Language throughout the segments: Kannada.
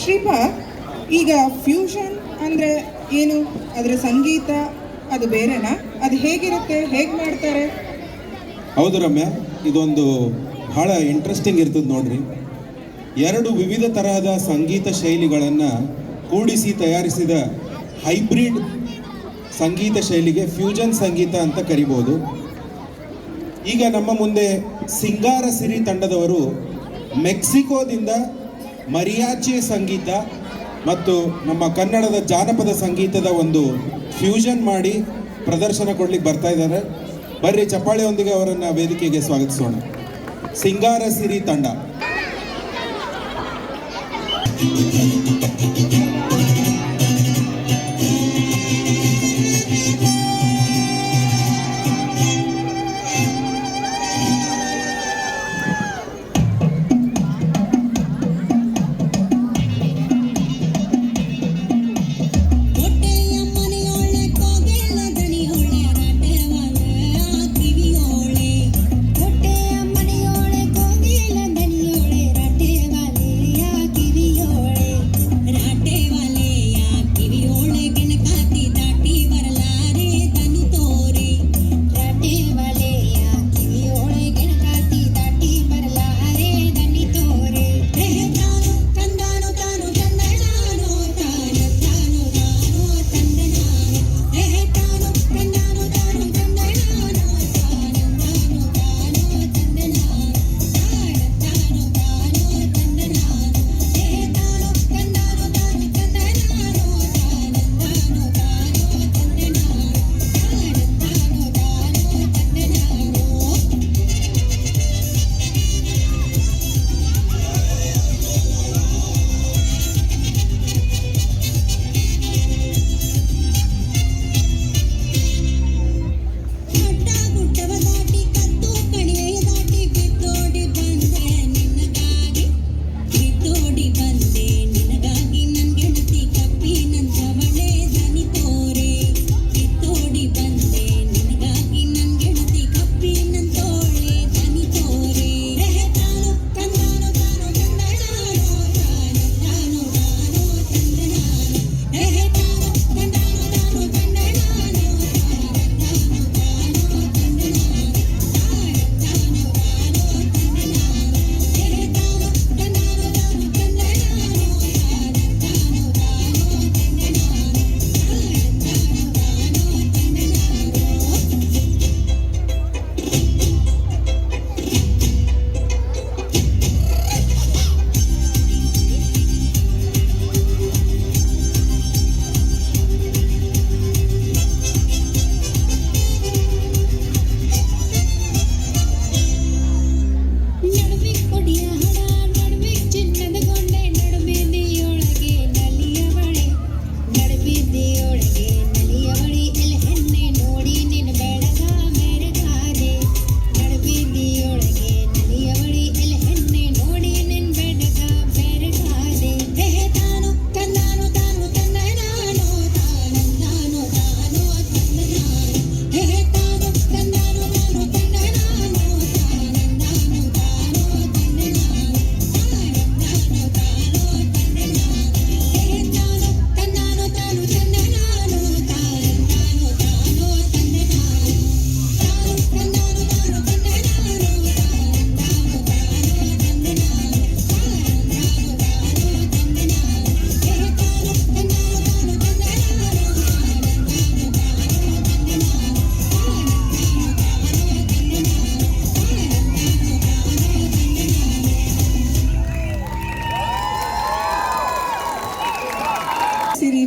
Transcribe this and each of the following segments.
ಶ್ರೀಪಾ, ಈಗ ಫ್ಯೂಷನ್ ಅಂದರೆ ಏನು? ಅದರ ಸಂಗೀತ ಅದು ಬೇರೆನಾ? ಅದು ಹೇಗಿರುತ್ತೆ, ಹೇಗೆ ಮಾಡ್ತಾರೆ? ಹೌದು ರಮ್ಯಾ, ಇದೊಂದು ಬಹಳ ಇಂಟ್ರೆಸ್ಟಿಂಗ್ ಇರ್ತದೆ ನೋಡ್ರಿ. ಎರಡು ವಿವಿಧ ತರಹದ ಸಂಗೀತ ಶೈಲಿಗಳನ್ನು ಕೂಡಿಸಿ ತಯಾರಿಸಿದ ಹೈಬ್ರಿಡ್ ಸಂಗೀತ ಶೈಲಿಗೆ ಫ್ಯೂಷನ್ ಸಂಗೀತ ಅಂತ ಕರಿಬೋದು. ಈಗ ನಮ್ಮ ಮುಂದೆ ಸಿಂಗಾರ ಸಿರಿ ತಂಡದವರು ಮೆಕ್ಸಿಕೋದಿಂದ ಮರಿಯಾಚಿ ಸಂಗೀತ ಮತ್ತು ನಮ್ಮ ಕನ್ನಡದ ಜಾನಪದ ಸಂಗೀತದ ಒಂದು ಫ್ಯೂಷನ್ ಮಾಡಿ ಪ್ರದರ್ಶನ ಕೊಡ್ಲಿಕ್ಕೆ ಬರ್ತಾ ಇದ್ದಾರೆ. ಬರ್ರಿ ಚಪ್ಪಾಳೆಯೊಂದಿಗೆ ಅವರನ್ನು ವೇದಿಕೆಗೆ ಸ್ವಾಗತಿಸೋಣ. ಸಿಂಗಾರ ಸಿರಿ ತಂಡ.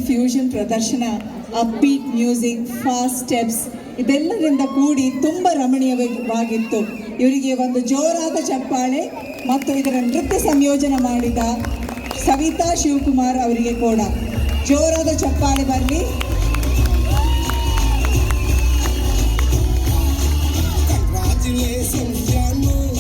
ಫ್ಯೂಷನ್ ಪ್ರದರ್ಶನ, ಅಪ್ಬೀಟ್ ಮ್ಯೂಸಿಕ್, ಫಾಸ್ಟ್ ಸ್ಟೆಪ್ಸ್ ಇದೆಲ್ಲರಿಂದ ಕೂಡಿ ತುಂಬ ರಮಣೀಯವಾಗಿತ್ತು. ಇವರಿಗೆ ಒಂದು ಜೋರಾದ ಚಪ್ಪಾಳೆ ಮತ್ತು ಇದರ ನೃತ್ಯ ಸಂಯೋಜನೆ ಮಾಡಿದ ಸವಿತಾ ಶಿವಕುಮಾರ್ ಅವರಿಗೆ ಕೂಡ ಜೋರಾದ ಚಪ್ಪಾಳೆ ಬರಲಿ. Congratulations, John.